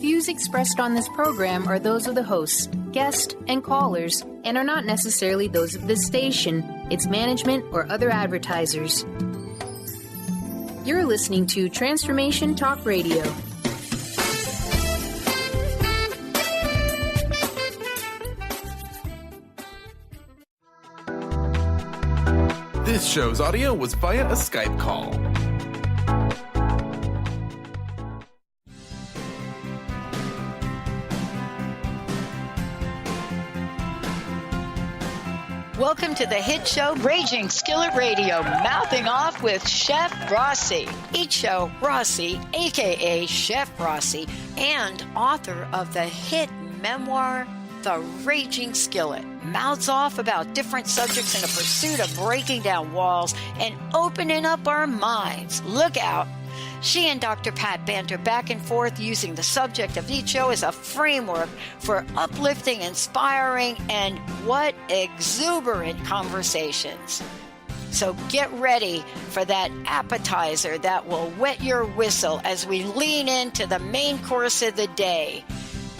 Views expressed on this program are those of the hosts, guests, and callers, and are not necessarily those of this station, its management, or other advertisers. You're listening to Transformation Talk Radio. This show's audio was via a Skype call. Welcome to the hit show Raging Skillet Radio, mouthing off with Chef Rossi. Each show, Rossi, a.k.a. Chef Rossi, and author of the hit memoir, The Raging Skillet, mouths off about different subjects in a pursuit of breaking down walls and opening up our minds. Look out. She and Dr. Pat banter back and forth using the subject of each show as a framework for uplifting, inspiring, and what exuberant conversations. So get ready for that appetizer that will wet your whistle as we lean into the main course of the day.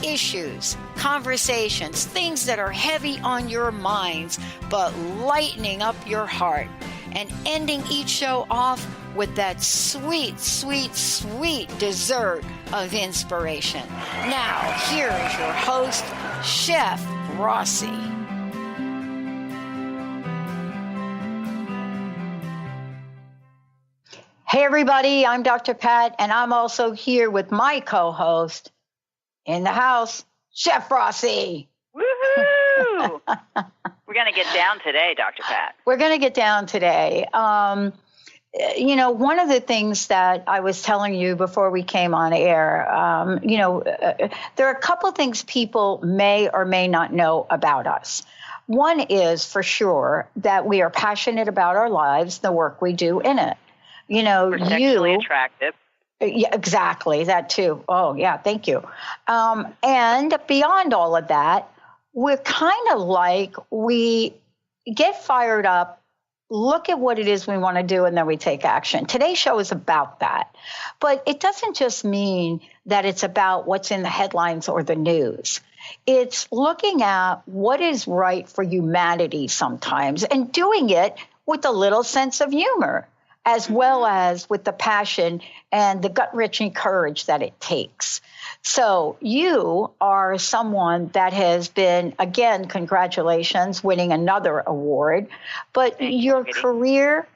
Issues, conversations, things that are heavy on your minds, but lightening up your heart. And ending each show off with that sweet, sweet, sweet dessert of inspiration. Now, here is your host, Chef Rossi. Hey, everybody, I'm Dr. Pat, and I'm also here with my co-host in the house, Chef Rossi. Woohoo! We're going to get down today, Dr. Pat. We're going to get down today. You know, one of the things that I was telling you before we came on air, there are a couple of things people may or may not know about us. One is for sure that we are passionate about our lives, the work we do in it. You know, we're sexually attractive. Yeah, exactly. That too. Oh, yeah. Thank you. And beyond all of that, we're kind of like we get fired up, look at what it is we want to do, and then we take action. Today's show is about that. But it doesn't just mean that it's about what's in the headlines or the news. It's looking at what is right for humanity sometimes and doing it with a little sense of humor, as well as with the passion and the gut-wrenching courage that it takes. So you are someone that has been, again, congratulations, winning another award. But your career,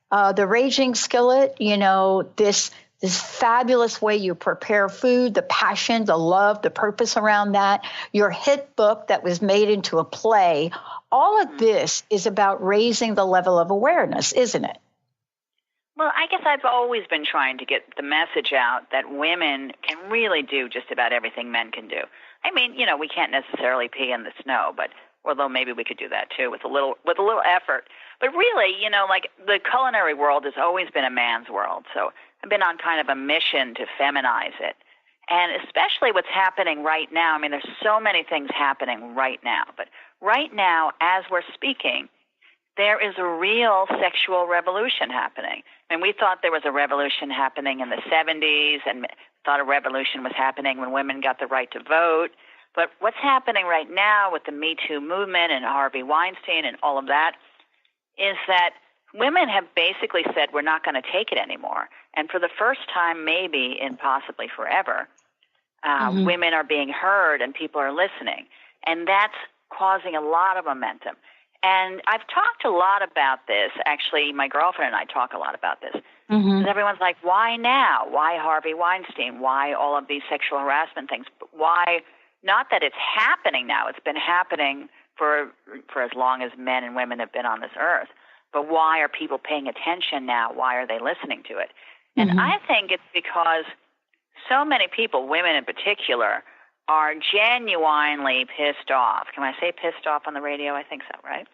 The Raging Skillet, you know, this fabulous way you prepare food, the passion, the love, the purpose around that, your hit book that was made into a play, all of this is about raising the level of awareness, isn't it? Well, I guess I've always been trying to get the message out that women can really do just about everything men can do. I mean, you know, we can't necessarily pee in the snow, but although maybe we could do that too with a little effort. But really, you know, like the culinary world has always been a man's world. So I've been on kind of a mission to feminize it. And especially what's happening right now. I mean, there's so many things happening right now. But right now, as we're speaking, there is a real sexual revolution happening. And we thought there was a revolution happening in the 70s and thought a revolution was happening when women got the right to vote. But what's happening right now with the Me Too movement and Harvey Weinstein and all of that is that women have basically said we're not going to take it anymore. And for the first time, maybe in possibly forever, women are being heard and people are listening. And that's causing a lot of momentum. And I've talked a lot about this. Actually, my girlfriend and I talk a lot about this. Because everyone's like, why now? Why Harvey Weinstein? Why all of these sexual harassment things? Why? Not that it's happening now. It's been happening for as long as men and women have been on this earth. But why are people paying attention now? Why are they listening to it? And I think it's because so many people, women in particular, are genuinely pissed off. Can I say pissed off on the radio? I think so, right?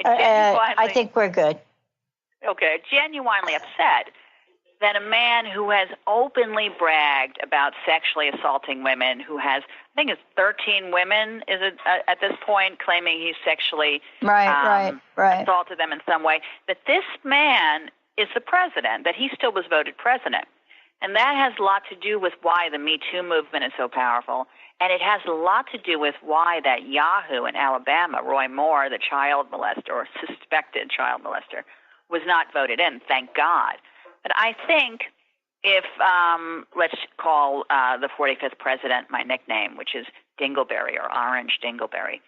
I think we're good. Okay, genuinely upset that a man who has openly bragged about sexually assaulting women, who has, I think it's 13 women, is it at this point, claiming he's sexually assaulted them in some way, that this man is the president, that he still was voted president. And that has a lot to do with why the Me Too movement is so powerful. And it has a lot to do with why that Yahoo in Alabama, Roy Moore, the child molester or suspected child molester, was not voted in, thank God. But I think if, let's call the 45th president my nickname, which is Dingleberry or Orange Dingleberry.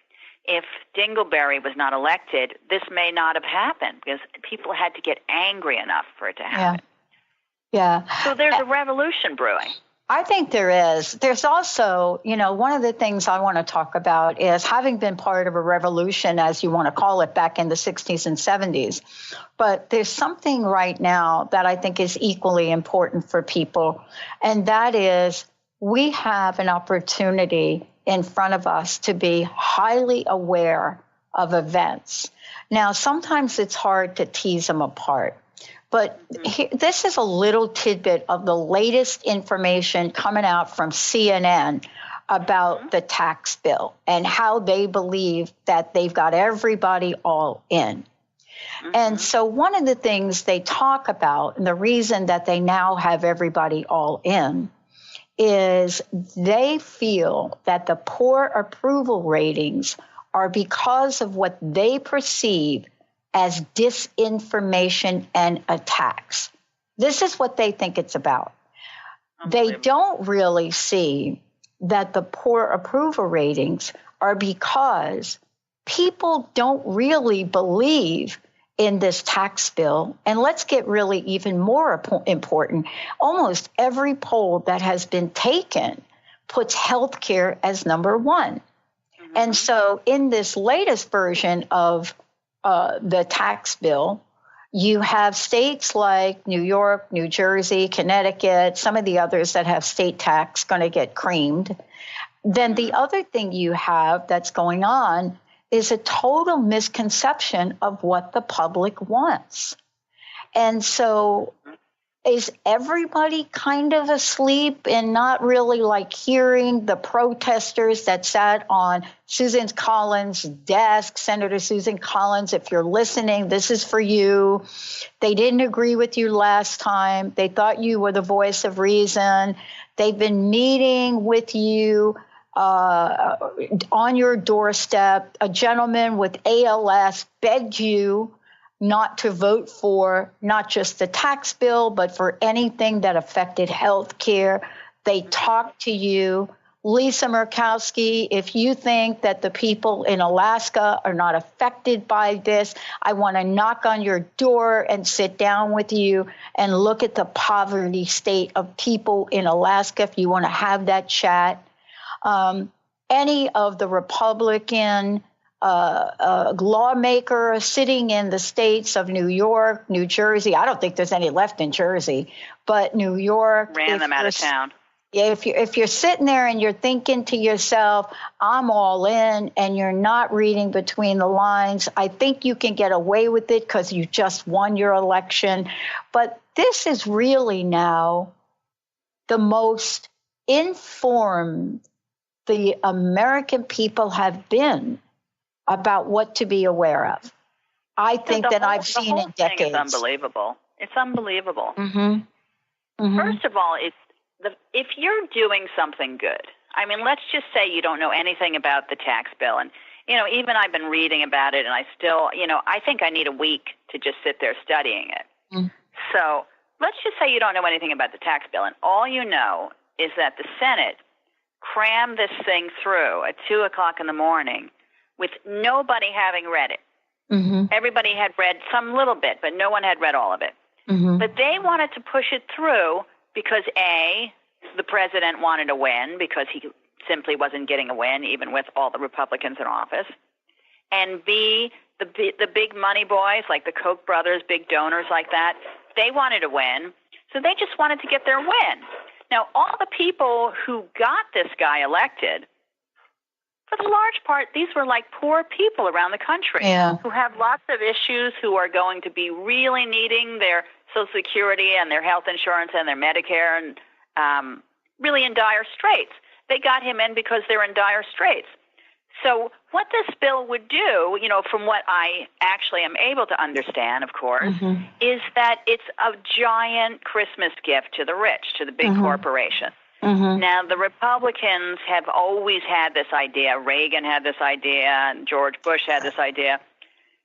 If Dingleberry was not elected, this may not have happened because people had to get angry enough for it to happen. Yeah. So there's a revolution brewing. I think there is. There's also, one of the things I want to talk about is having been part of a revolution, as you want to call it, back in the 60s and 70s. But there's something right now that I think is equally important for people, and that is we have an opportunity in front of us to be highly aware of events. Now, sometimes it's hard to tease them apart. But this is a little tidbit of the latest information coming out from CNN about the tax bill and how they believe that they've got everybody all in. And so one of the things they talk about, and the reason that they now have everybody all in, is they feel that the poor approval ratings are because of what they perceive as disinformation and attacks. This is what they think it's about. They don't really see that the poor approval ratings are because people don't really believe in this tax bill. And let's get really even more important. Almost every poll that has been taken puts healthcare as number one. And so in this latest version of the tax bill, you have states like New York, New Jersey, Connecticut, some of the others that have state tax going to get creamed. Then the other thing you have that's going on is a total misconception of what the public wants. And so is everybody kind of asleep and not really like hearing the protesters that sat on Susan Collins' desk? Senator Susan Collins, if you're listening, this is for you. They didn't agree with you last time. They thought you were the voice of reason. They've been meeting with you on your doorstep. A gentleman with ALS begged you not to vote for not just the tax bill, but for anything that affected health care. They talked to you. Lisa Murkowski, if you think that the people in Alaska are not affected by this, I want to knock on your door and sit down with you and look at the poverty state of people in Alaska if you want to have that chat. Any of the Republican lawmaker sitting in the states of New York, New Jersey. I don't think there's any left in Jersey, but New York ran them out of town. Yeah, if you're sitting there and you're thinking to yourself, I'm all in, and you're not reading between the lines, I think you can get away with it because you just won your election. But this is really now the most informed the American people have been about what to be aware of. I think that I've seen in decades. It's unbelievable. It's unbelievable. First of all, if you're doing something good, I mean, let's just say you don't know anything about the tax bill. And, even I've been reading about it, and I still, I think I need a week to just sit there studying it. So let's just say you don't know anything about the tax bill, and all you know is that the Senate crammed this thing through at 2 o'clock in the morning with nobody having read it. Everybody had read some little bit, but no one had read all of it. But they wanted to push it through because, A, the president wanted to win because he simply wasn't getting a win, even with all the Republicans in office. And B, the big money boys, like the Koch brothers, big donors like that, they wanted to win. So they just wanted to get their win. Now, all the people who got this guy elected, for the large part, these were like poor people around the country who have lots of issues, who are going to be really needing their Social Security and their health insurance and their Medicare and really in dire straits. They got him in because they're in dire straits. So what this bill would do, from what I actually am able to understand, of course, is that it's a giant Christmas gift to the rich, to the big corporations. Now, the Republicans have always had this idea, Reagan had this idea, and George Bush had this idea,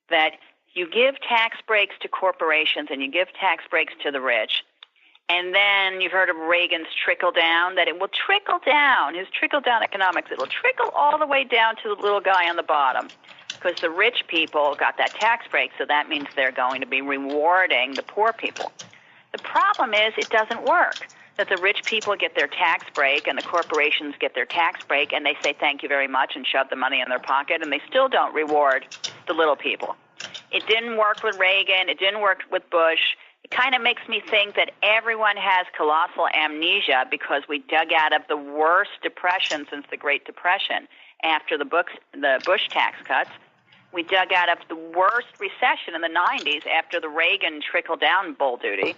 that you give tax breaks to corporations and you give tax breaks to the rich, and then you've heard of Reagan's trickle down, that it will trickle down, his trickle down economics, it will trickle all the way down to the little guy on the bottom, because the rich people got that tax break, so that means they're going to be rewarding the poor people. The problem is it doesn't work, that the rich people get their tax break and the corporations get their tax break, and they say thank you very much and shove the money in their pocket, and they still don't reward the little people. It didn't work with Reagan. It didn't work with Bush. It kind of makes me think that everyone has colossal amnesia because we dug out of the worst depression since the Great Depression after the Bush tax cuts. We dug out of the worst recession in the 90s after the Reagan trickle-down bull duty.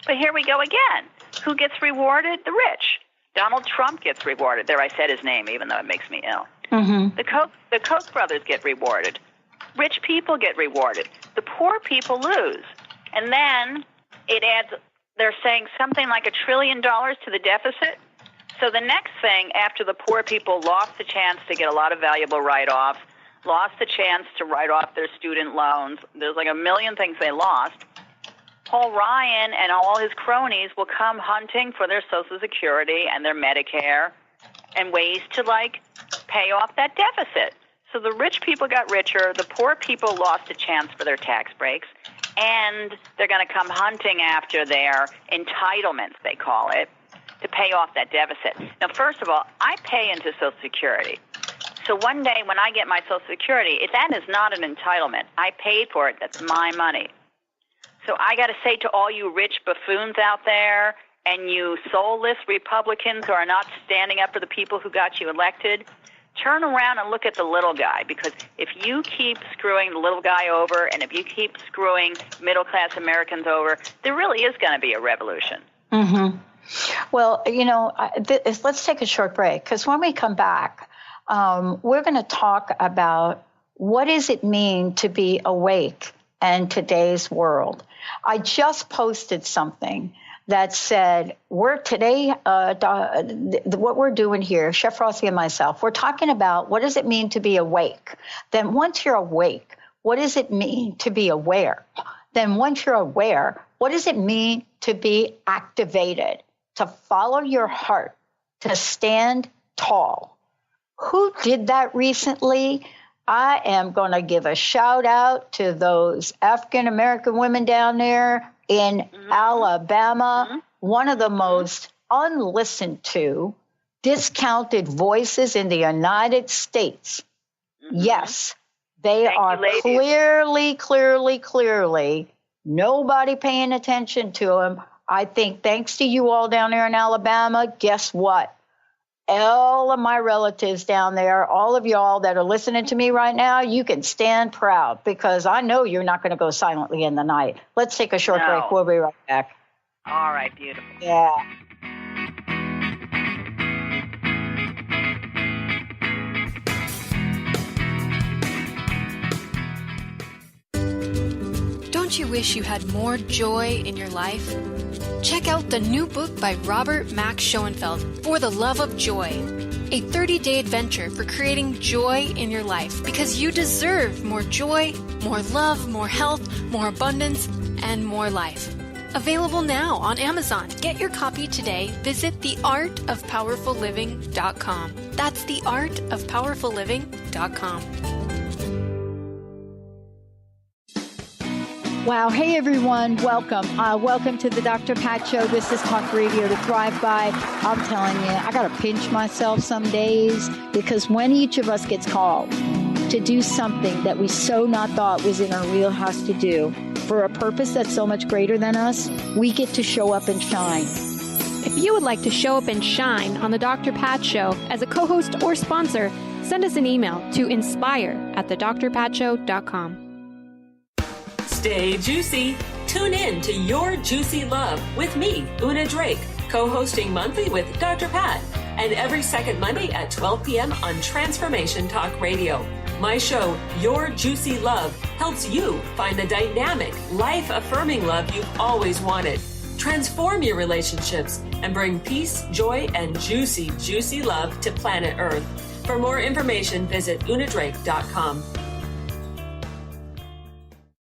But here we go again. Who gets rewarded? The rich. Donald Trump gets rewarded. There, I said his name, even though it makes me ill. The Koch brothers get rewarded. Rich people get rewarded. The poor people lose. And then it adds, they're saying something like $1 trillion to the deficit. So the next thing, after the poor people lost the chance to get a lot of valuable write-offs, lost the chance to write off their student loans, there's like a million things they lost, Paul Ryan and all his cronies will come hunting for their Social Security and their Medicare and ways to, pay off that deficit. So the rich people got richer, the poor people lost a chance for their tax breaks, and they're going to come hunting after their entitlements, they call it, to pay off that deficit. Now, first of all, I pay into Social Security. So one day when I get my Social Security, that is not an entitlement. I paid for it. That's my money. So I got to say to all you rich buffoons out there and you soulless Republicans who are not standing up for the people who got you elected, turn around and look at the little guy, because if you keep screwing the little guy over and if you keep screwing middle-class Americans over, there really is going to be a revolution. Well, let's take a short break, because when we come back, we're going to talk about what does it mean to be awake in today's world. I just posted something that said, what we're doing here, Chef Rossi and myself, we're talking about what does it mean to be awake? Then once you're awake, what does it mean to be aware? Then once you're aware, what does it mean to be activated, to follow your heart, to stand tall? Who did that recently? I am going to give a shout out to those African-American women down there in Alabama, one of the most unlistened to, discounted voices in the United States. Yes, they are clearly, nobody paying attention to them. I think thanks to you all down there in Alabama, guess what? All of my relatives down there, all of y'all that are listening to me right now, you can stand proud, because I know you're not going to go silently in the night. Let's take a short break. We'll be right back. All right, beautiful. Yeah. Don't you wish you had more joy in your life? Check out the new book by Robert Max Schoenfeld, For the Love of Joy, a 30-day adventure for creating joy in your life, because you deserve more joy, more love, more health, more abundance, and more life. Available now on Amazon. Get your copy today. Visit theartofpowerfulliving.com. That's theartofpowerfulliving.com. Wow. Hey, everyone. Welcome. Welcome to the Dr. Pat Show. This is Talk Radio to Thrive By. I'm telling you, I got to pinch myself some days, because when each of us gets called to do something that we so not thought was in our wheelhouse to do for a purpose that's so much greater than us, we get to show up and shine. If you would like to show up and shine on the Dr. Pat Show as a co-host or sponsor, send us an email to inspire@thedrpatshow.com. Stay juicy. Tune in to Your Juicy Love with me, Una Drake, co-hosting monthly with Dr. Pat and every second Monday at 12 p.m. on Transformation Talk Radio. My show, Your Juicy Love, helps you find the dynamic, life-affirming love you've always wanted. Transform your relationships and bring peace, joy, and juicy, juicy love to planet Earth. For more information, visit unadrake.com.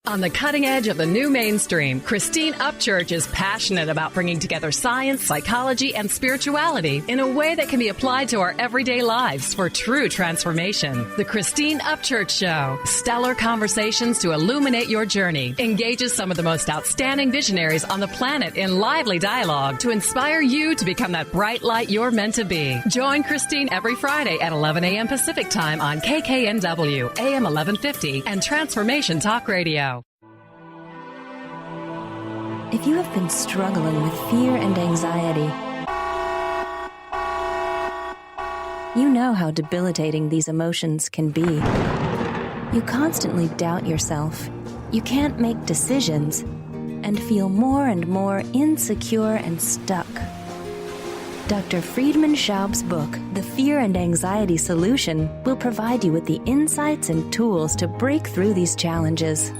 On the cutting edge of the new mainstream, Christine Upchurch is passionate about bringing together science, psychology, and spirituality in a way that can be applied to our everyday lives for true transformation. The Christine Upchurch Show, stellar conversations to illuminate your journey, engages some of the most outstanding visionaries on the planet in lively dialogue to inspire you to become that bright light you're meant to be. Join Christine every Friday at 11 a.m. Pacific Time on KKNW, AM 1150, and Transformation Talk Radio. If you have been struggling with fear and anxiety, you know how debilitating these emotions can be. You constantly doubt yourself, you can't make decisions, and feel more and more insecure and stuck. Dr. Friedman Schaub's book, The Fear and Anxiety Solution, will provide you with the insights and tools to break through these challenges.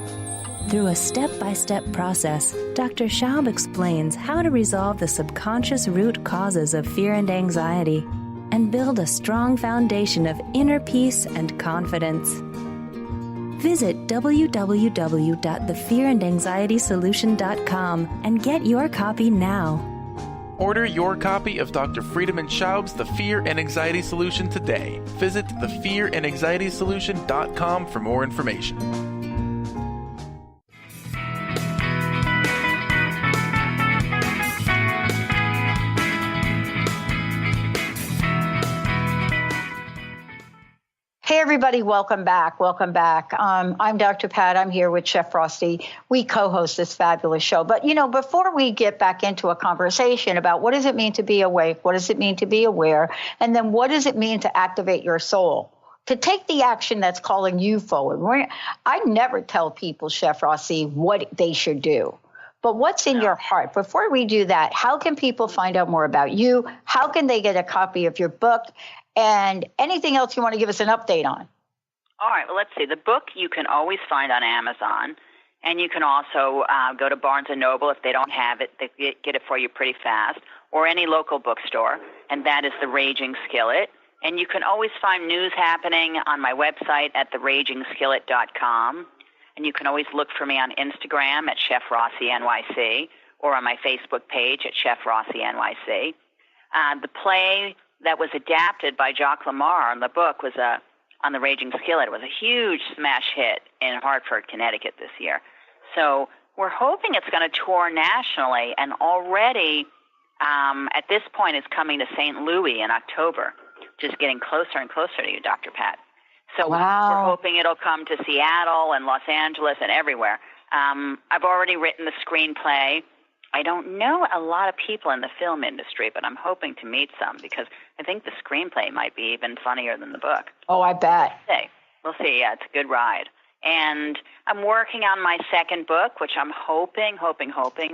Through a step-by-step process, Dr. Schaub explains how to resolve the subconscious root causes of fear and anxiety and build a strong foundation of inner peace and confidence. Visit www.thefearandanxietysolution.com and get your copy now. Order your copy of Dr. Friedman Schaub's The Fear and Anxiety Solution today. Visit thefearandanxietysolution.com for more information. Hey, everybody. Welcome back. Welcome back. I'm Dr. Pat. I'm here with Chef Rossi. We co-host this fabulous show. But, before we get back into a conversation about what does it mean to be awake, what does it mean to be aware, and then what does it mean to activate your soul, to take the action that's calling you forward. I never tell people, Chef Rossi, what they should do. But what's in your heart? Before we do that, how can people find out more about you? How can they get a copy of your book? And anything else you want to give us an update on? All right. Well, let's see. The book you can always find on Amazon. And you can also go to Barnes & Noble if they don't have it. They get it for you pretty fast. Or any local bookstore. And that is The Raging Skillet. And you can always find news happening on my website at theragingskillet.com. And you can always look for me on Instagram at Chef Rossi NYC or on my Facebook page at Chef Rossi NYC. The play that was adapted by Jacques Lamar in the book was on The Raging Skillet. It was a huge smash hit in Hartford, Connecticut this year. So we're hoping it's going to tour nationally, and already at this point it's coming to St. Louis in October, just getting closer and closer to you, Dr. Pat. So We're hoping it'll come to Seattle and Los Angeles and everywhere. I've already written the screenplay. I don't know a lot of people in the film industry, but I'm hoping to meet some because I think the screenplay might be even funnier than the book. Oh, I bet. We'll see. Yeah, it's a good ride. And I'm working on my second book, which I'm hoping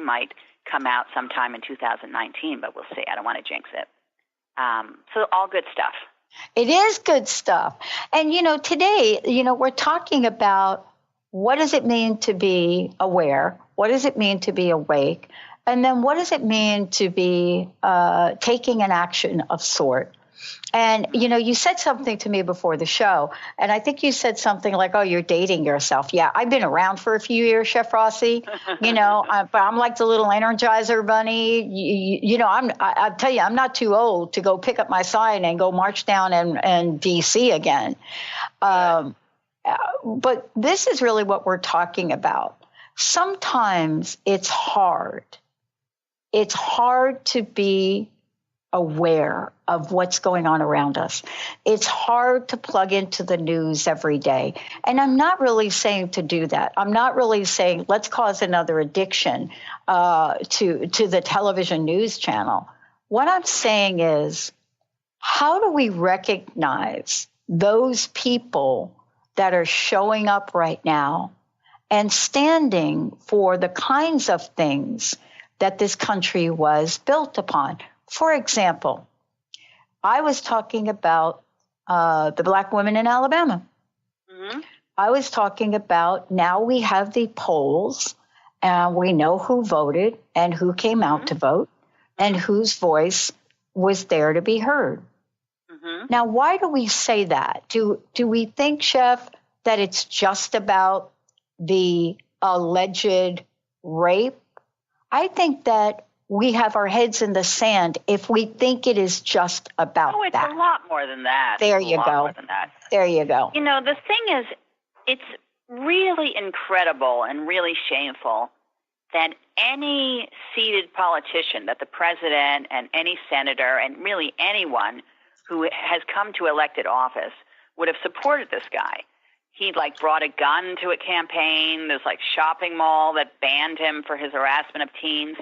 might come out sometime in 2019, but we'll see. I don't want to jinx it. So all good stuff. It is good stuff. And, today, we're talking about what does it mean to be aware? What does it mean to be awake? And then what does it mean to be taking an action of sort? And, you said something to me before the show, and I think you said something like, oh, you're dating yourself. Yeah, I've been around for a few years, Chef Rossi, but I'm like the little Energizer bunny. I tell you, I'm not too old to go pick up my sign and go march down in D.C. again. But this is really what we're talking about. Sometimes it's hard. It's hard to be aware of what's going on around us. It's hard to plug into the news every day. And I'm not really saying to do that. I'm not really saying let's cause another addiction to the television news channel. What I'm saying is, how do we recognize those people that are showing up right now and standing for the kinds of things that this country was built upon? For example, I was talking about the black women in Alabama. Mm-hmm. I was talking about now we have the polls, and we know who voted and who came out to vote and whose voice was there to be heard. Mm-hmm. Now, why do we say that? Do we think, Chef, that it's just about the alleged rape? I think that we have our heads in the sand if we think it is just about it's that. A lot more than that. There it's you a lot go. More than that. There you go. You know, the thing is, it's really incredible and really shameful that any seated politician, that the president and any senator and really anyone who has come to elected office would have supported this guy. He brought a gun to a campaign. There's shopping mall that banned him for his harassment of teens.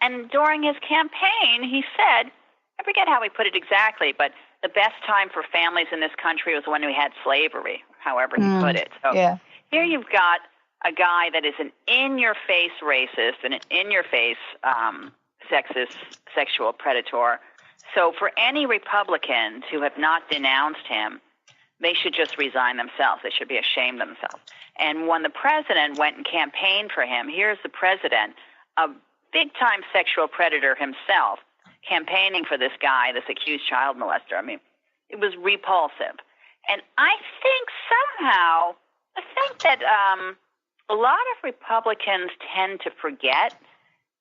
And during his campaign, he said, I forget how he put it exactly, but the best time for families in this country was when we had slavery, however he put it. So here you've got a guy that is an in-your-face racist and an in-your-face sexist sexual predator. So for any Republicans who have not denounced him, they should just resign themselves. They should be ashamed of themselves. And when the president went and campaigned for him, here's the president, a big-time sexual predator himself, campaigning for this guy, this accused child molester. I mean, it was repulsive. And I think that a lot of Republicans tend to forget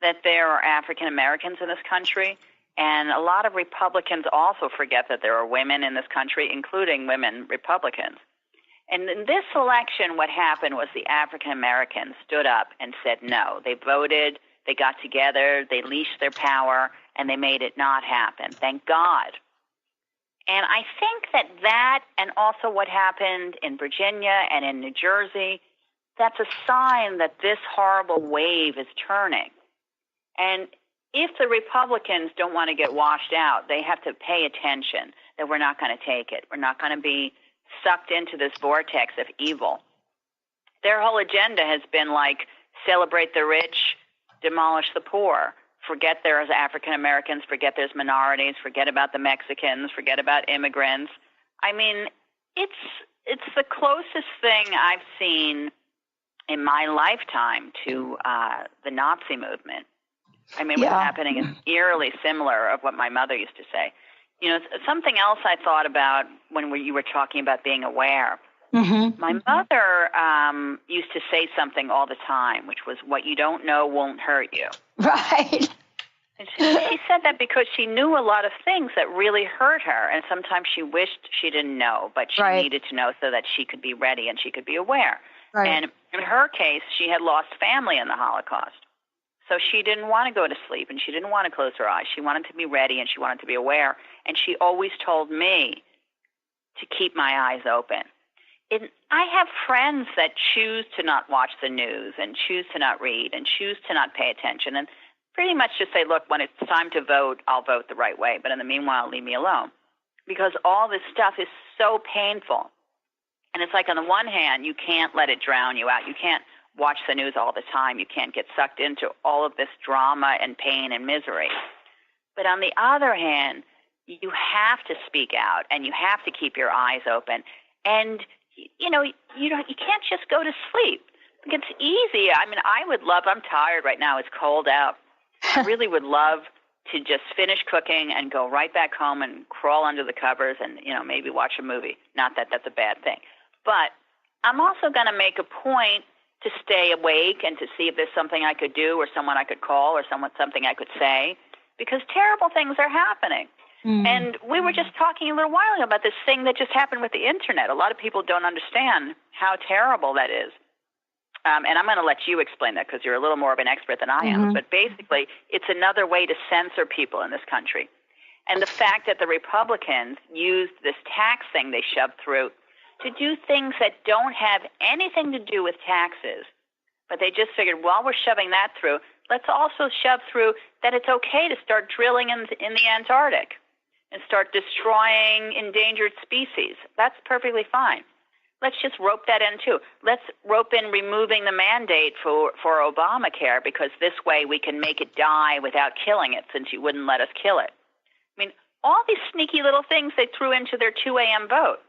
that there are African Americans in this country, and a lot of Republicans also forget that there are women in this country, including women Republicans. And in this election, what happened was the African Americans stood up and said no. They voted, they got together, they leashed their power, and they made it not happen. Thank God. And I think that and also what happened in Virginia and in New Jersey, that's a sign that this horrible wave is turning. And if the Republicans don't want to get washed out, they have to pay attention that we're not going to take it. We're not going to be sucked into this vortex of evil. Their whole agenda has been celebrate the rich, demolish the poor, forget there's African Americans, forget there's minorities, forget about the Mexicans, forget about immigrants. I mean, it's the closest thing I've seen in my lifetime to the Nazi movement. I mean, what's happening is eerily similar of what my mother used to say. You know, something else I thought about when you were talking about being aware. Mm-hmm. My mother used to say something all the time, which was, what you don't know won't hurt you. Right. And she said that because she knew a lot of things that really hurt her, and sometimes she wished she didn't know, but she needed to know so that she could be ready and she could be aware. Right. And in her case, she had lost family in the Holocaust. So she didn't want to go to sleep, and she didn't want to close her eyes. She wanted to be ready, and she wanted to be aware. And she always told me to keep my eyes open. I have friends that choose to not watch the news and choose to not read and choose to not pay attention and pretty much just say, look, when it's time to vote, I'll vote the right way. But in the meanwhile, leave me alone. Because all this stuff is so painful. And it's on the one hand, you can't let it drown you out. You can't watch the news all the time. You can't get sucked into all of this drama and pain and misery. But on the other hand, you have to speak out and you have to keep your eyes open. And, you can't just go to sleep. It's easy. I mean, I'm tired right now. It's cold out. I really would love to just finish cooking and go right back home and crawl under the covers and, maybe watch a movie. Not that that's a bad thing. But I'm also going to make a point to stay awake and to see if there's something I could do or someone I could call or something I could say, because terrible things are happening. Mm. And we were just talking a little while ago about this thing that just happened with the Internet. A lot of people don't understand how terrible that is. And I'm going to let you explain that because you're a little more of an expert than I am. Mm-hmm. But basically, it's another way to censor people in this country. And the fact that the Republicans used this tax thing they shoved through to do things that don't have anything to do with taxes. But they just figured, while we're shoving that through, let's also shove through that it's okay to start drilling in the Antarctic and start destroying endangered species. That's perfectly fine. Let's just rope that in, too. Let's rope in removing the mandate for Obamacare, because this way we can make it die without killing it, since you wouldn't let us kill it. I mean, all these sneaky little things they threw into their 2 a.m. vote.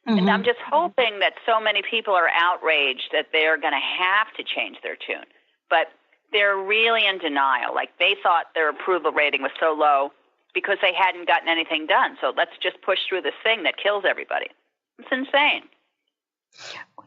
And I'm just hoping that so many people are outraged that they're going to have to change their tune. But they're really in denial. Like, they thought their approval rating was so low because they hadn't gotten anything done. So let's just push through this thing that kills everybody. It's insane.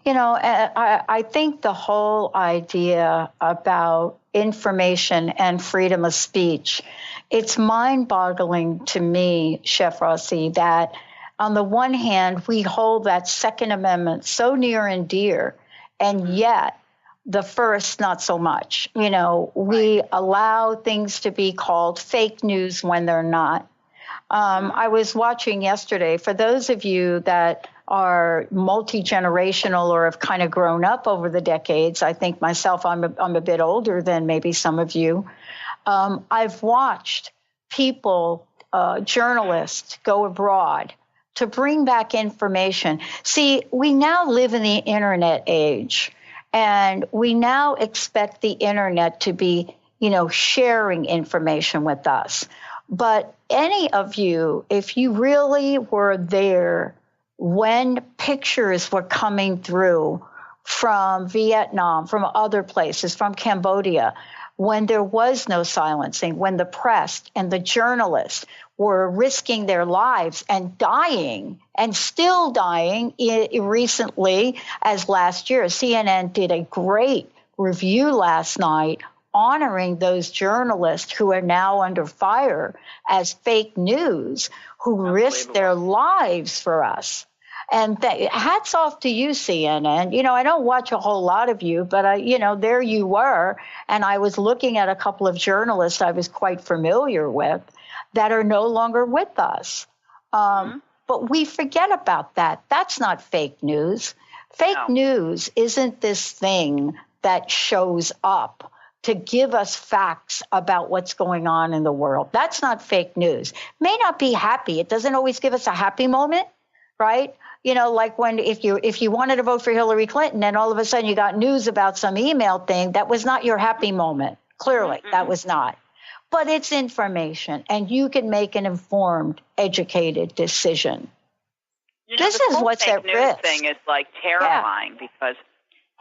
You know, I think the whole idea about information and freedom of speech, it's mind-boggling to me, Chef Rossi, that on the one hand, we hold that Second Amendment so near and dear, and yet the first, not so much. You know, we allow things to be called fake news when they're not. I was watching yesterday, for those of you that are multi-generational or have kind of grown up over the decades, I think myself, I'm a bit older than maybe some of you. I've watched people, journalists, go abroad to bring back information. See, we now live in the internet age, and we now expect the internet to be, you know, sharing information with us. But any of you, if you really were there when pictures were coming through from Vietnam, from other places, from Cambodia, when there was no silencing, when the press and the journalists were risking their lives and dying, and still dying recently, as last year. CNN did a great review last night honoring those journalists who are now under fire as fake news, who risked their lives for us. And hats off to you, CNN. You know, I don't watch a whole lot of you, but, you know, there you were. And I was looking at a couple of journalists I was quite familiar with that are no longer with us. But we forget about that. That's not fake news. Fake news isn't this thing that shows up to give us facts about what's going on in the world. That's not fake news. May not be happy. It doesn't always give us a happy moment, right? You know, like when if you wanted to vote for Hillary Clinton and all of a sudden you got news about some email thing, that was not your happy moment. Clearly, that was not. But it's information, and you can make an informed, educated decision. You know, this is what's at risk. The fake news thing is like terrifying because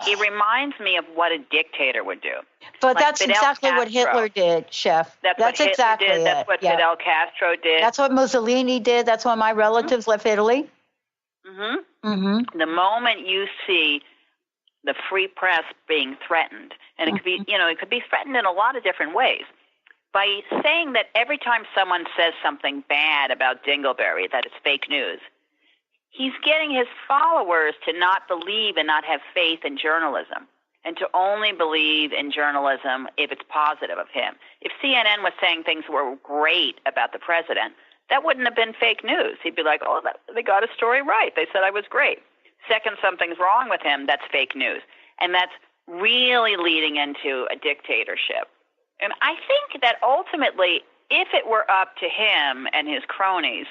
it reminds me of what a dictator would do. But like that's Fidel exactly Castro. what Hitler did, Chef. That's what Hitler exactly did. it. That's what Fidel Castro did. That's what Mussolini did. That's why my relatives left Italy. The moment you see the free press being threatened, and it could be, you know, it could be threatened in a lot of different ways. By saying that every time someone says something bad about Dingleberry, that it's fake news, he's getting his followers to not believe and not have faith in journalism, and to only believe in journalism if it's positive of him. If CNN was saying things were great about the president, that wouldn't have been fake news. He'd be like, oh, they got a story right. They said I was great. Second, something's wrong with him, that's fake news. And that's really leading into a dictatorship. And I think that ultimately, if it were up to him and his cronies,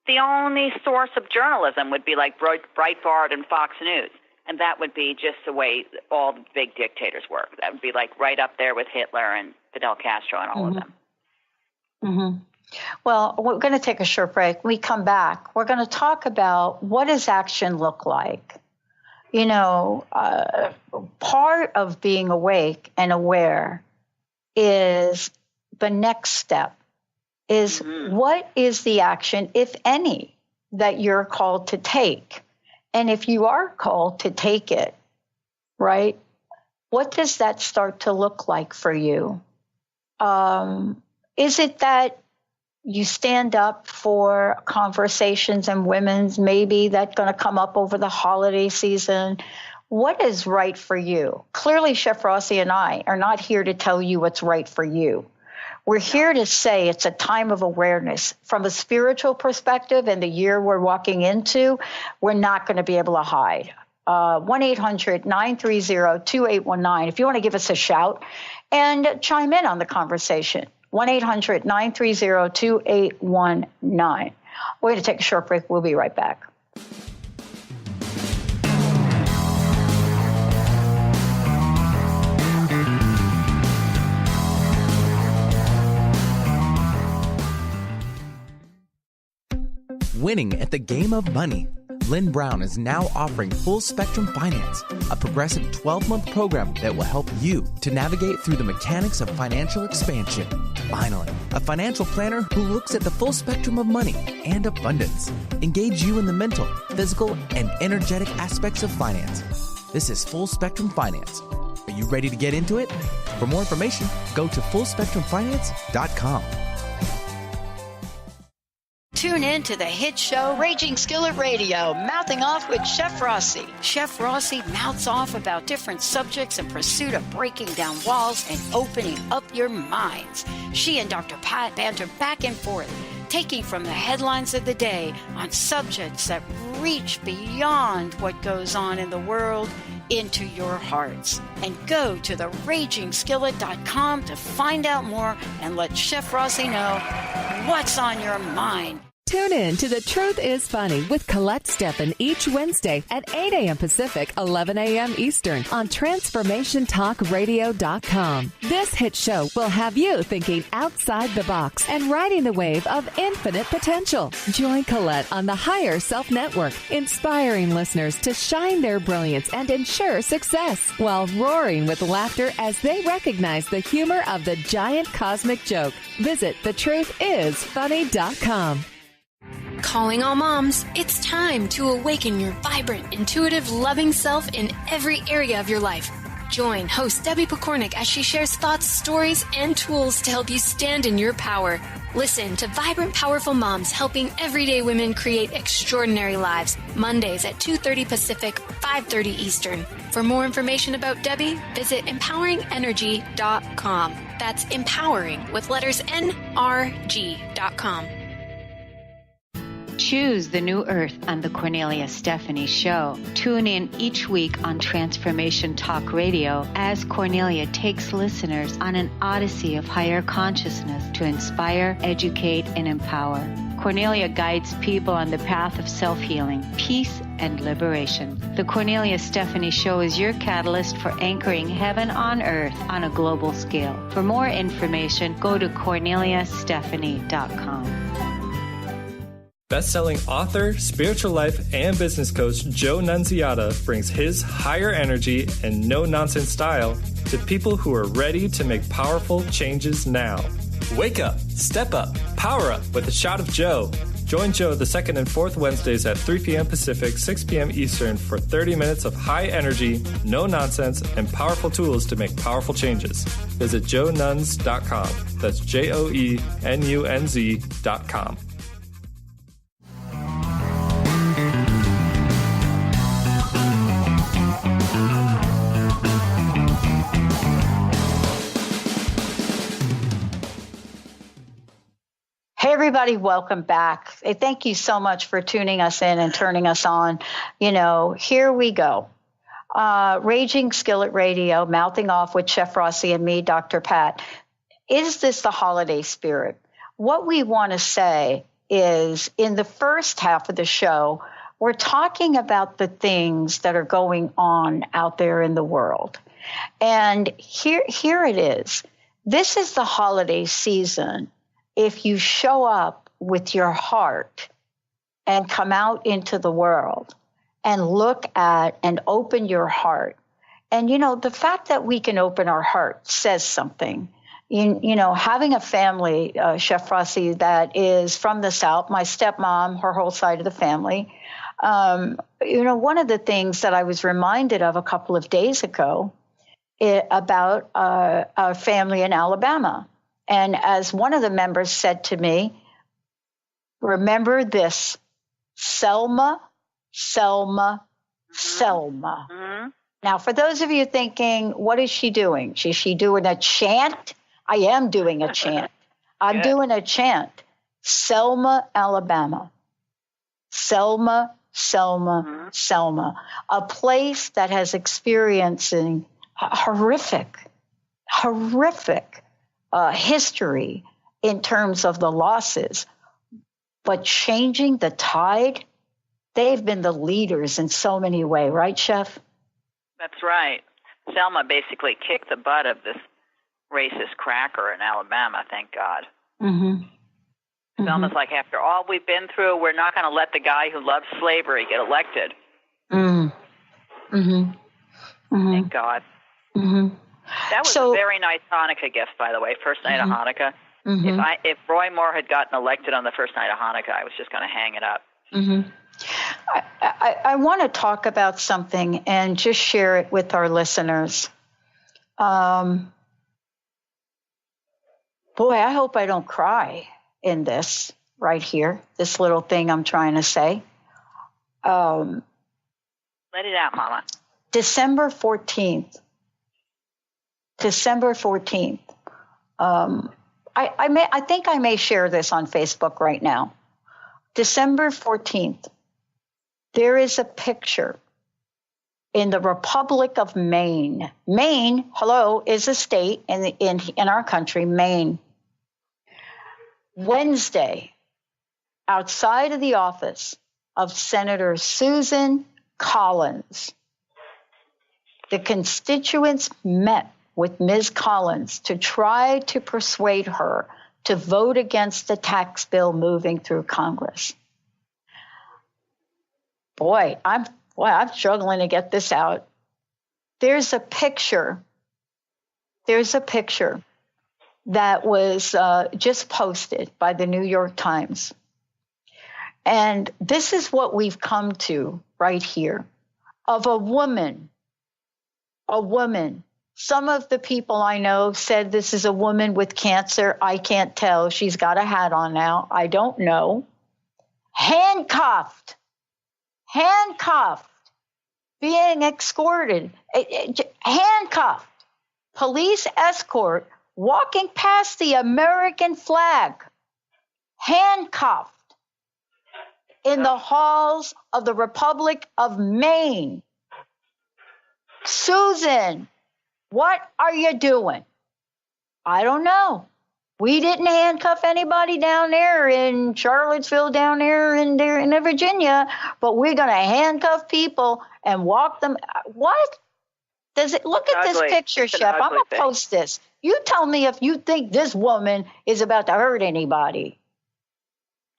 the only source of journalism would be like Breitbart and Fox News. And that would be just the way all the big dictators work. That would be like right up there with Hitler and Fidel Castro and all of them. Well, we're going to take a short break. When we come back, we're going to talk about what does action look like. You know, part of being awake and aware is the next step is what is the action, if any, that you're called to take? And if you are called to take it, right, what does that start to look like for you? Is it that you stand up for conversations and women's maybe that's going to come up over the holiday season? What is right for you? Clearly, Chef Rossi and I are not here to tell you what's right for you. We're here to say it's a time of awareness. From a spiritual perspective and the year we're walking into, we're not going to be able to hide. 1-800-930-2819. If you want to give us a shout and chime in on the conversation, 1-800-930-2819. We're going to take a short break. We'll be right back. winning at the game of money. Lynn Brown is now offering Full Spectrum Finance, a progressive 12-month program that will help you to navigate through the mechanics of financial expansion. Finally, a financial planner who looks at the full spectrum of money and abundance. Engage you in the mental, physical, and energetic aspects of finance. This is Full Spectrum Finance. Are you ready to get into it? For more information, go to fullspectrumfinance.com. Tune in to the hit show Raging Skillet Radio, Mouthing Off with Chef Rossi. Chef Rossi mouths off about different subjects in pursuit of breaking down walls and opening up your minds. She and Dr. Pat banter back and forth, taking from the headlines of the day on subjects that reach beyond what goes on in the world into your hearts. And go to theragingskillet.com to find out more and let Chef Rossi know what's on your mind. Tune in to The Truth is Funny with Colette Steffen each Wednesday at 8 a.m. Pacific, 11 a.m. Eastern on TransformationTalkRadio.com. This hit show will have you thinking outside the box and riding the wave of infinite potential. Join Colette on the Higher Self Network, inspiring listeners to shine their brilliance and ensure success while roaring with laughter as they recognize the humor of the giant cosmic joke. Visit TheTruthIsFunny.com. Calling all moms, it's time to awaken your vibrant, intuitive, loving self in every area of your life. Join host Debbie Pokornik as she shares thoughts, stories, and tools to help you stand in your power. Listen to Vibrant, Powerful Moms helping everyday women create extraordinary lives. Mondays at 2:30 Pacific, 5:30 Eastern. For more information about Debbie, visit empoweringenergy.com. That's empowering with letters NRG.com. Choose the new earth on the Cornelia Stephanie Show. Tune in each week on Transformation Talk Radio as Cornelia takes listeners on an odyssey of higher consciousness to inspire, educate, and empower. Cornelia guides people on the path of self-healing, peace, and liberation. The Cornelia Stephanie Show is your catalyst for anchoring heaven on earth on a global scale. For more information, go to corneliastephanie.com. Best-selling author, spiritual life, and business coach Joe Nunziata brings his higher energy and no-nonsense style to people who are ready to make powerful changes now. Wake up, step up, power up with a shot of Joe. Join Joe the second and fourth Wednesdays at 3 p.m. Pacific, 6 p.m. Eastern for 30 minutes of high energy, no nonsense, and powerful tools to make powerful changes. Visit joenuns.com. That's JOENUNZ.com. Hey, everybody, welcome back. Thank you so much for tuning us in and turning us on. Here we go. Raging Skillet Radio, Mouthing Off with Chef Rossi and me, Dr. Pat. Is this the holiday spirit? What we want to say is in the first half of the show, we're talking about the things that are going on out there in the world. And here it is. This is the holiday season. If you show up with your heart and come out into the world and look at and open your heart, and, the fact that we can open our heart says something. Having a family, Chef Rossi, that is from the South, my stepmom, her whole side of the family, one of the things that I was reminded of a couple of days ago about a family in Alabama. And as one of the members said to me, remember this, Selma, Selma, Selma. Mm-hmm. Now, for those of you thinking, what is she doing? Is she doing a chant? I am doing a chant. I'm doing a chant. Selma, Alabama. Selma, Selma, mm-hmm. Selma. A place that has experiencing horrific history in terms of the losses, but changing the tide, they've been the leaders in so many ways, right, Chef? That's right. Selma basically kicked the butt of this racist cracker in Alabama, thank God. Mm-hmm. It's almost like after all we've been through, we're not going to let the guy who loves slavery get elected. Thank God. That was a very nice Hanukkah gift, by the way, first night of Hanukkah. If Roy Moore had gotten elected on the first night of Hanukkah, I was just going to hang it up. I want to talk about something and just share it with our listeners. Boy, I hope I don't cry in this right here, this little thing I'm trying to say. Let it out, Mama. December 14th. I think I may share this on Facebook right now. December 14th. There is a picture in the Republic of Maine. Maine, hello, is a state in our country, Maine. Wednesday, outside of the office of Senator Susan Collins, the constituents met with Ms. Collins to try to persuade her to vote against the tax bill moving through Congress. Boy, I'm struggling to get this out. There's a picture that was just posted by the New York Times. And this is what we've come to right here, of a woman. Some of the people I know said this is a woman with cancer. I can't tell. She's got a hat on now. I don't know. Handcuffed, being escorted, handcuffed, police escort, walking past the American flag, handcuffed in the halls of the Republic of Maine. Susan, what are you doing? I don't know. We didn't handcuff anybody down there in Charlottesville, down there in Virginia, but we're going to handcuff people and walk them. What? Does it look at this picture, Chef? I'm going to post this. You tell me if you think this woman is about to hurt anybody.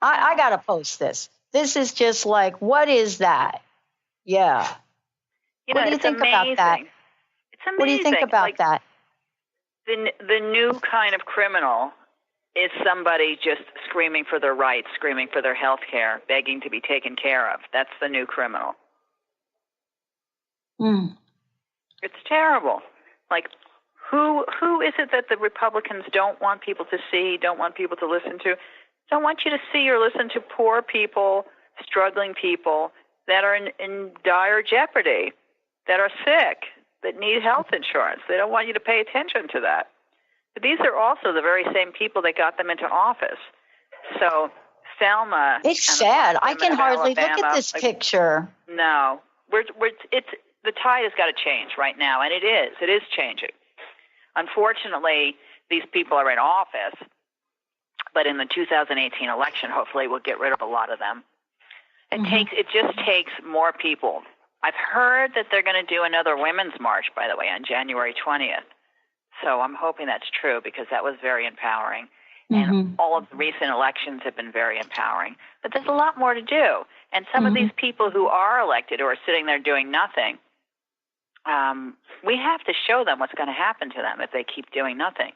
I got to post this. This is just like, what is that? Yeah. What do you think about that? It's amazing. What do you think about that? The new kind of criminal is somebody just screaming for their rights, screaming for their health care, begging to be taken care of. That's the new criminal. It's terrible. Like, who is it that the Republicans don't want people to see, don't want people to listen to? Don't want you to see or listen to poor people, struggling people that are in dire jeopardy, that are sick, that need health insurance. They don't want you to pay attention to that. But these are also the very same people that got them into office. So Selma. It's sad. I can hardly look at this picture. No, the tide has got to change right now, and it is changing. Unfortunately, these people are in office, but in the 2018 election, hopefully we'll get rid of a lot of them. It just takes more people. I've heard that they're going to do another women's march, by the way, on January 20th. So I'm hoping that's true because that was very empowering. And all of the recent elections have been very empowering. But there's a lot more to do. And some of these people who are elected or are sitting there doing nothing, we have to show them what's going to happen to them if they keep doing nothing.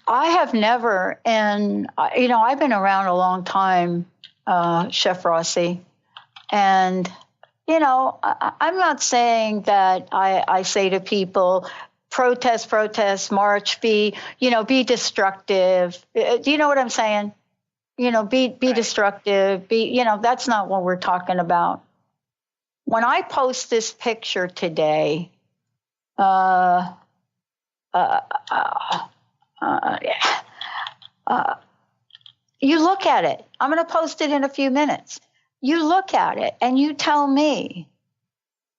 I have never, and, I've been around a long time, Chef Rossi, and, I'm not saying that I say to people, protest, march, be destructive. Do you know what I'm saying? Be destructive, that's not what we're talking about. When I post this picture today, you look at it. I'm going to post it in a few minutes. You look at it and you tell me,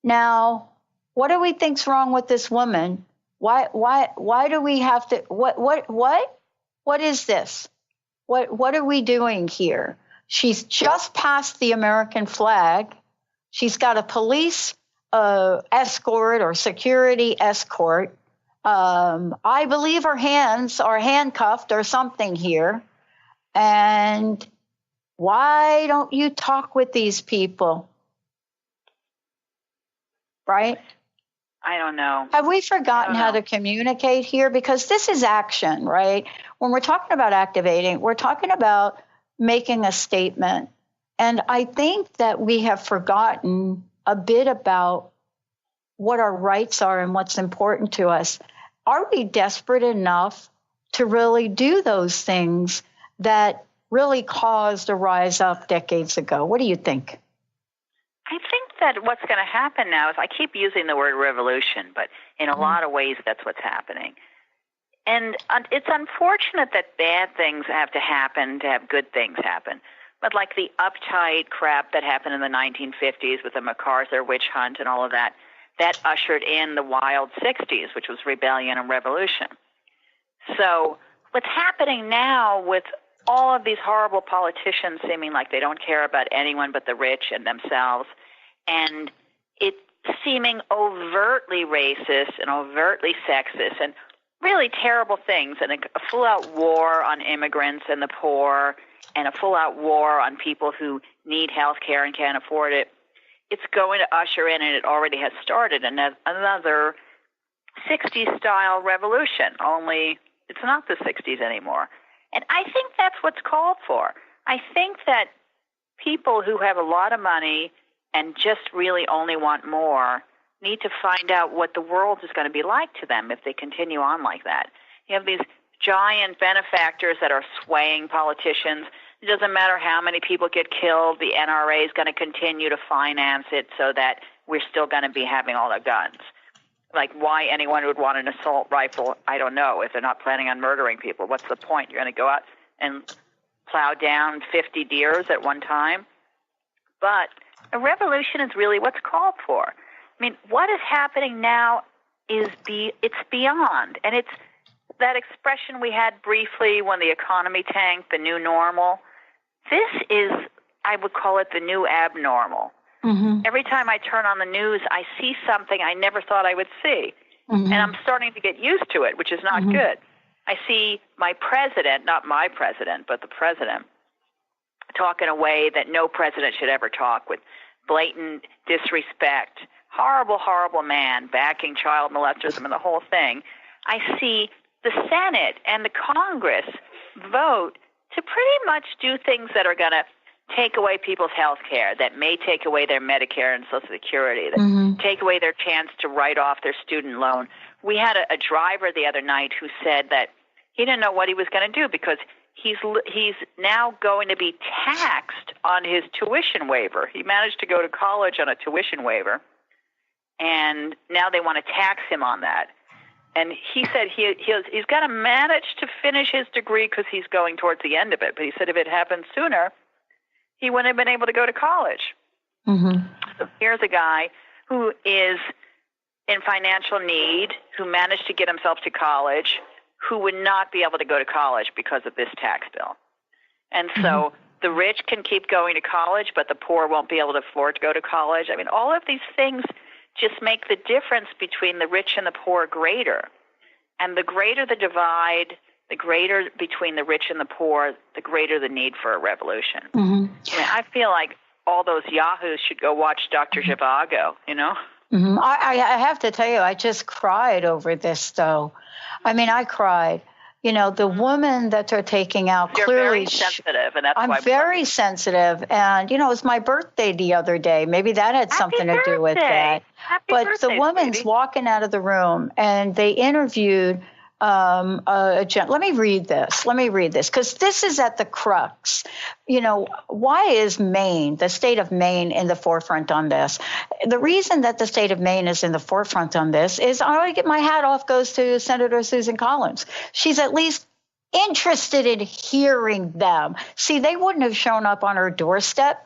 now, what do we think's wrong with this woman? Why do we have to, what is this? What are we doing here? She's just passed the American flag. She's got a police escort or security escort. I believe her hands are handcuffed or something here. And why don't you talk with these people? Right? I don't know. Have we forgotten how to communicate here? Because this is action, right? When we're talking about activating, we're talking about making a statement. And I think that we have forgotten a bit about what our rights are and what's important to us. Are we desperate enough to really do those things that really caused a rise up decades ago? What do you think? I think that what's going to happen now is, I keep using the word revolution, but in a lot of ways that's what's happening. And it's unfortunate that bad things have to happen to have good things happen. But like the uptight crap that happened in the 1950s with the MacArthur witch hunt and all of that, that ushered in the wild 60s, which was rebellion and revolution. So what's happening now with all of these horrible politicians seeming like they don't care about anyone but the rich and themselves, and it seeming overtly racist and overtly sexist and really terrible things, and a full-out war on immigrants and the poor, and a full-out war on people who need health care and can't afford it, it's going to usher in, and it already has started, another 60s-style revolution, only it's not the 60s anymore. And I think that's what's called for. I think that people who have a lot of money and just really only want more need to find out what the world is going to be like to them if they continue on like that. You have these giant benefactors that are swaying politicians. It doesn't matter how many people get killed, the NRA is going to continue to finance it so that we're still going to be having all the guns. Like, why anyone would want an assault rifle, I don't know. If they're not planning on murdering people, what's the point? You're going to go out and plow down 50 deers at one time? But a revolution is really what's called for. I mean, what is happening now is it's beyond. And it's that expression we had briefly when the economy tanked, the new normal. This is, I would call it the new abnormal. Mm-hmm. Every time I turn on the news, I see something I never thought I would see. Mm-hmm. And I'm starting to get used to it, which is not good. I see my president, not my president, but the president, talk in a way that no president should ever talk, with blatant disrespect. Horrible, horrible man, backing child molesters, and the whole thing. I see the Senate and the Congress vote to pretty much do things that are going to take away people's health care, that may take away their Medicare and Social Security, that take away their chance to write off their student loan. We had a driver the other night who said that he didn't know what he was going to do because he's now going to be taxed on his tuition waiver. He managed to go to college on a tuition waiver, and now they want to tax him on that. And he said he's got to manage to finish his degree because he's going towards the end of it. But he said if it happened sooner, he wouldn't have been able to go to college. Mm-hmm. So here's a guy who is in financial need, who managed to get himself to college, who would not be able to go to college because of this tax bill. And so the rich can keep going to college, but the poor won't be able to afford to go to college. I mean, all of these things just make the difference between the rich and the poor greater. And the greater the divide, the greater between the rich and the poor, the greater the need for a revolution. Mm-hmm. I mean, I feel like all those yahoos should go watch Dr. Zhivago, you know? Mm-hmm. I have to tell you, I just cried over this, though. I mean, I cried. You know, the woman that they're taking out, you're clearly very sensitive, and that's why I'm very sensitive. And, you know, it was my birthday the other day. Maybe that had something to do with that. But the woman's walking out of the room, and they interviewed let me read this, because this is at the crux. You know, why is Maine, the state of Maine, in the forefront on this? The reason that the state of Maine is in the forefront on this is, I get my hat off goes to Senator Susan Collins. She's at least interested in hearing them. See, they wouldn't have shown up on her doorstep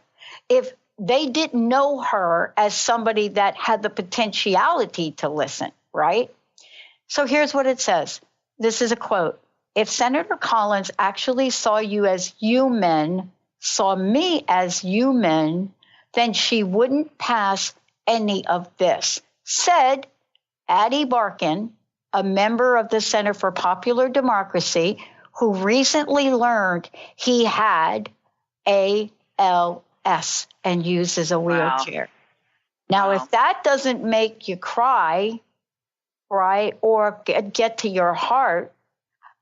if they didn't know her as somebody that had the potentiality to listen, right? So here's what it says. This is a quote. If Senator Collins actually saw you as human, saw me as human, then she wouldn't pass any of this, said Addie Barkin, a member of the Center for Popular Democracy, who recently learned he had ALS and uses a wheelchair. Now, if that doesn't make you cry, right, or get to your heart,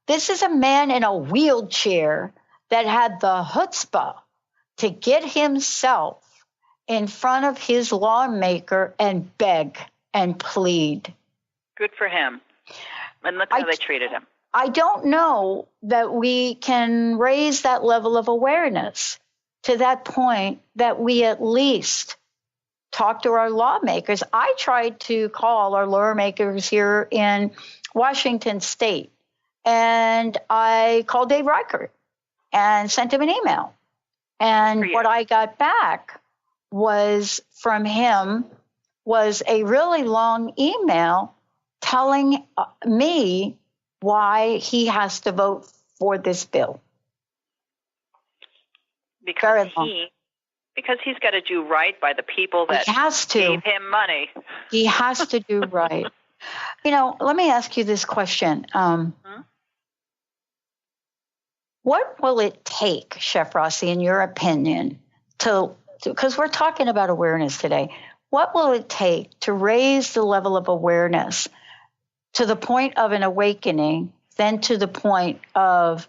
this is a man in a wheelchair that had the chutzpah to get himself in front of his lawmaker and beg and plead. Good for him. And look how they treated him. I don't know that we can raise that level of awareness to that point that we at least talk to our lawmakers. I tried to call our lawmakers here in Washington State, and I called Dave Reichert and sent him an email. And what I got back from him was a really long email telling me why he has to vote for this bill. Because he's got to do right by the people that gave him money. He has to do right. Let me ask you this question. What will it take, Chef Rossi, in your opinion, because we're talking about awareness today, what will it take to raise the level of awareness to the point of an awakening, then to the point of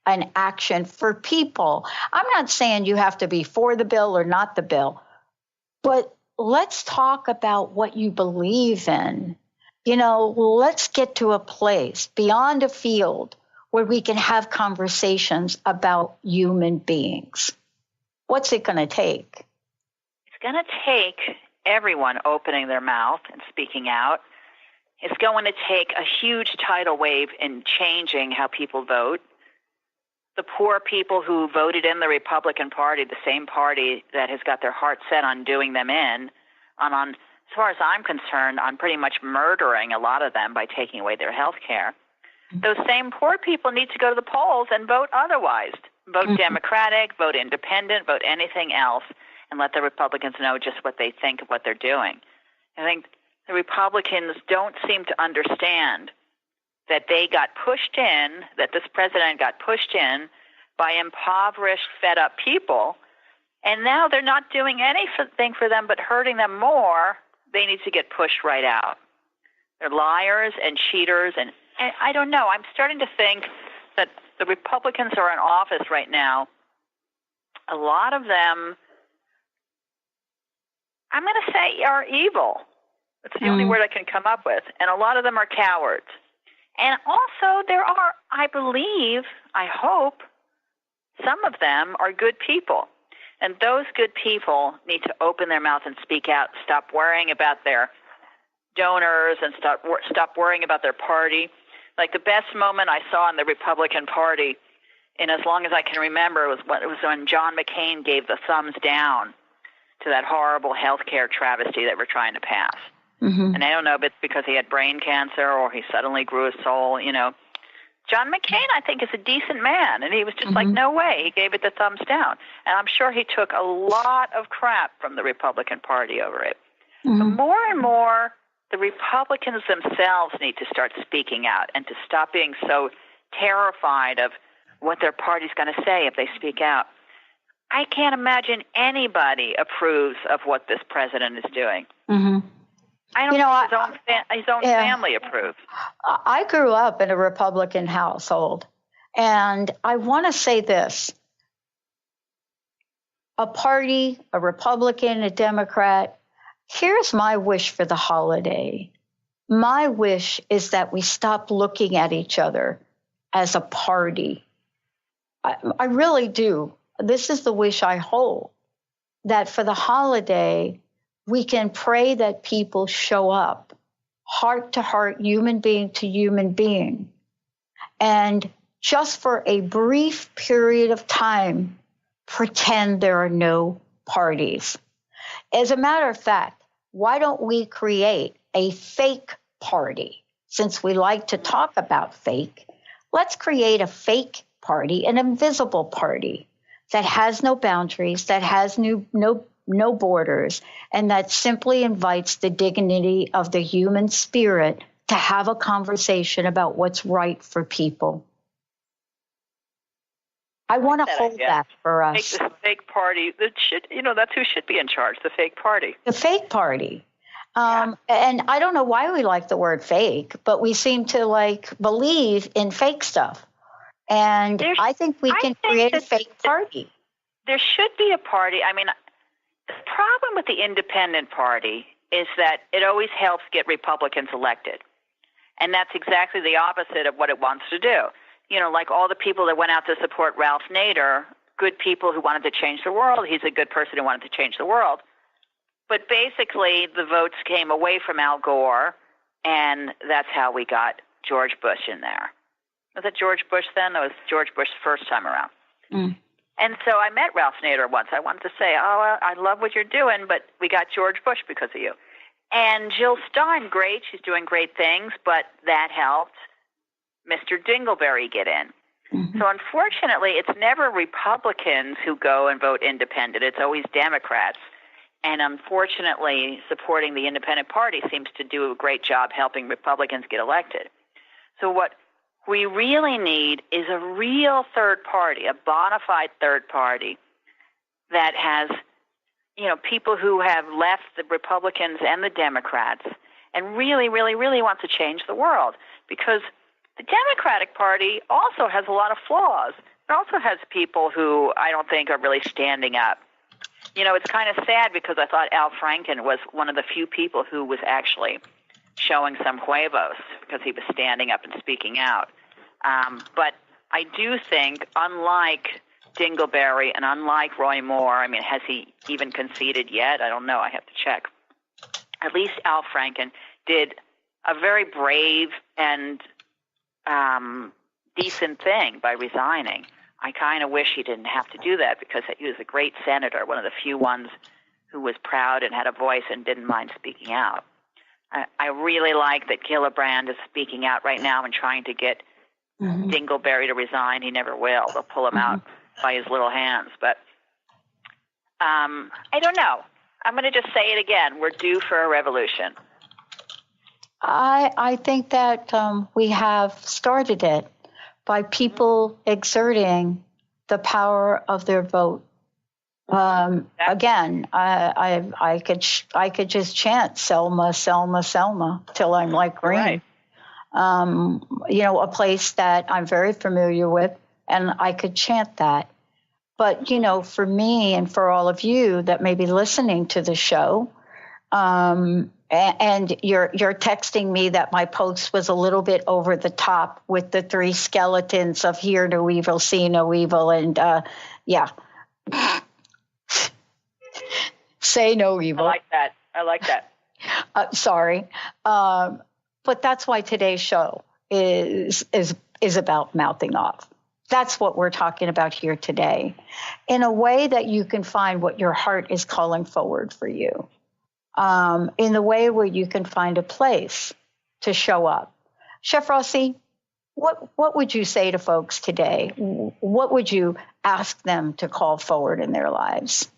an action for people? I'm not saying you have to be for the bill or not the bill, but let's talk about what you believe in. Let's get to a place beyond a field where we can have conversations about human beings. What's it going to take? It's going to take everyone opening their mouth and speaking out. It's going to take a huge tidal wave in changing how people vote. The poor people who voted in the Republican Party, the same party that has got their heart set on doing them in, on as far as I'm concerned, on pretty much murdering a lot of them by taking away their health care. Those same poor people need to go to the polls and vote otherwise. Vote Democratic, vote Independent, vote anything else, and let the Republicans know just what they think of what they're doing. I think the Republicans don't seem to understand that they got pushed in, that this president got pushed in by impoverished, fed-up people, and now they're not doing anything for them but hurting them more. They need to get pushed right out. They're liars and cheaters, and I don't know. I'm starting to think that the Republicans who are in office right now, a lot of them, I'm going to say, are evil. That's the only word I can come up with. And a lot of them are cowards. And also there are, I believe, I hope, some of them are good people. And those good people need to open their mouth and speak out, stop worrying about their donors and stop worrying about their party. Like the best moment I saw in the Republican Party, in as long as I can remember, was when John McCain gave the thumbs down to that horrible health care travesty that we're trying to pass. And I don't know if it's because he had brain cancer or he suddenly grew a soul, John McCain, I think, is a decent man, and he was just like, no way. He gave it the thumbs down. And I'm sure he took a lot of crap from the Republican Party over it. But more and more, the Republicans themselves need to start speaking out and to stop being so terrified of what their party's going to say if they speak out. I can't imagine anybody approves of what this president is doing. I don't think his own family approves. I grew up in a Republican household, and I want to say this. A party, a Republican, a Democrat, here's my wish for the holiday. My wish is that we stop looking at each other as a party. I really do. This is the wish I hold, that for the holiday, we can pray that people show up, heart to heart, human being to human being. And just for a brief period of time, pretend there are no parties. As a matter of fact, why don't we create a fake party? Since we like to talk about fake, let's create a fake party, an invisible party that has no boundaries, that has no borders, and that simply invites the dignity of the human spirit to have a conversation about what's right for people. I want to that hold idea. that for us. Make this fake party. That's who should be in charge, the fake party. The fake party. And I don't know why we like the word fake, but we seem to believe in fake stuff. And I think we can create a fake party. There should be a party. I mean, the problem with the independent party is that it always helps get Republicans elected. And that's exactly the opposite of what it wants to do. Like all the people that went out to support Ralph Nader, good people who wanted to change the world. He's a good person who wanted to change the world. But basically, the votes came away from Al Gore, and that's how we got George Bush in there. Was it George Bush then? That was George Bush the first time around. Mm. And so I met Ralph Nader once. I wanted to say, I love what you're doing, but we got George Bush because of you. And Jill Stein, great. She's doing great things, but that helped Mr. Dingleberry get in. Mm-hmm. So unfortunately, it's never Republicans who go and vote independent. It's always Democrats. And unfortunately, supporting the independent party seems to do a great job helping Republicans get elected. So what we really need is a real third party, a bona fide third party that has, people who have left the Republicans and the Democrats and really, really, really want to change the world. Because the Democratic Party also has a lot of flaws. It also has people who I don't think are really standing up. It's kind of sad because I thought Al Franken was one of the few people who was actually showing some huevos because he was standing up and speaking out. But I do think, unlike Dingleberry and unlike Roy Moore, has he even conceded yet? I don't know. I have to check. At least Al Franken did a very brave and decent thing by resigning. I kind of wish he didn't have to do that because he was a great senator, one of the few ones who was proud and had a voice and didn't mind speaking out. I really like that Gillibrand is speaking out right now and trying to get Dingleberry to resign. He never will. They'll pull him out by his little hands. But I don't know. I'm going to just say it again. We're due for a revolution. I think that we have started it by people exerting the power of their vote. Again, I could just chant Selma, Selma, Selma till I'm like green. Right. A place that I'm very familiar with, and I could chant that. But, for me and for all of you that may be listening to the show, and you're texting me that my post was a little bit over the top with the 3 skeletons of hear no evil, see no evil, and say no evil. I like that. Sorry. But that's why today's show is about mouthing off. That's what we're talking about here today, in a way that you can find what your heart is calling forward for you, in the way where you can find a place to show up. Chef Rossi, what would you say to folks today? What would you ask them to call forward in their lives?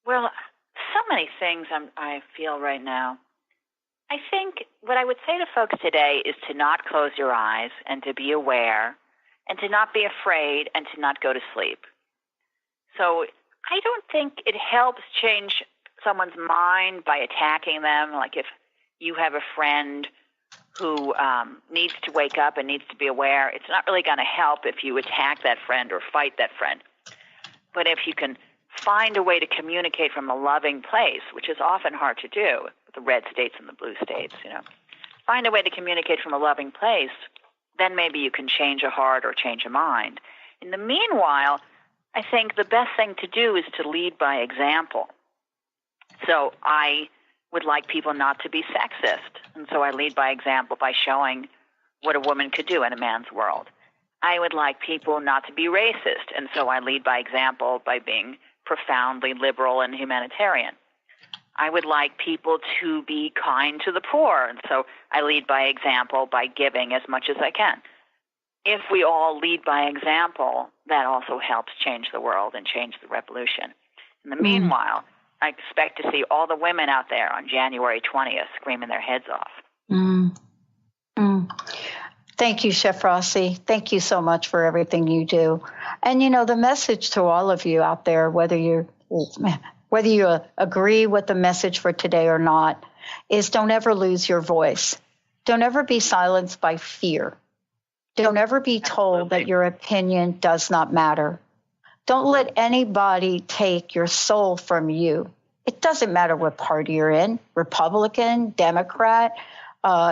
Well, so many things I feel right now. I think what I would say to folks today is to not close your eyes and to be aware and to not be afraid and to not go to sleep. So I don't think it helps change someone's mind by attacking them. Like if you have a friend who needs to wake up and needs to be aware, it's not really going to help if you attack that friend or fight that friend. But if you can find a way to communicate from a loving place, which is often hard to do with the red states and the blue states, find a way to communicate from a loving place, then maybe you can change a heart or change a mind. In the meanwhile, I think the best thing to do is to lead by example. So I would like people not to be sexist, and so I lead by example by showing what a woman could do in a man's world. I would like people not to be racist, and so I lead by example by being profoundly liberal and humanitarian. I would like people to be kind to the poor, and so I lead by example by giving as much as I can. If we all lead by example, that also helps change the world and change the revolution. In the meanwhile, I expect to see all the women out there on January 20th screaming their heads off. Thank you, Chef Rossi. Thank you so much for everything you do. And, the message to all of you out there, whether you agree with the message for today or not, is don't ever lose your voice. Don't ever be silenced by fear. Don't ever be told that your opinion does not matter. Don't let anybody take your soul from you. It doesn't matter what party you're in, Republican, Democrat,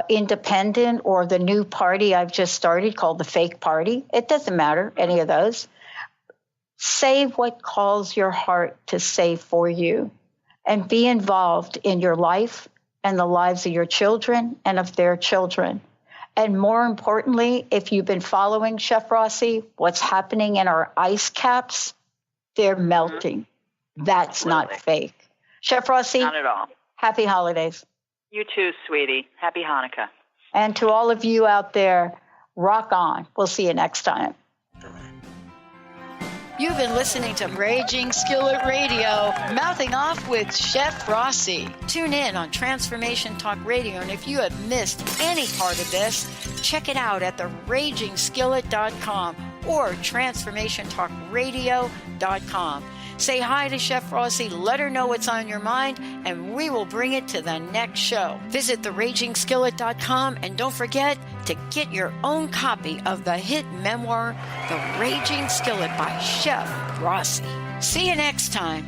independent, or the new party I've just started called the fake party. It doesn't matter, any of those. Say what calls your heart to say for you, and be involved in your life and the lives of your children and of their children. And more importantly, if you've been following Chef Rossi, what's happening in our ice caps, they're melting. That's not fake. Chef Rossi, not at all. Happy holidays. You too, sweetie. Happy Hanukkah. And to all of you out there, rock on. We'll see you next time. You've been listening to Raging Skillet Radio, Mouthing Off with Chef Rossi. Tune in on Transformation Talk Radio, and if you have missed any part of this, check it out at theragingskillet.com or transformationtalkradio.com. Say hi to Chef Rossi, let her know what's on your mind, and we will bring it to the next show. Visit theragingskillet.com, and don't forget to get your own copy of the hit memoir, The Raging Skillet by Chef Rossi. See you next time.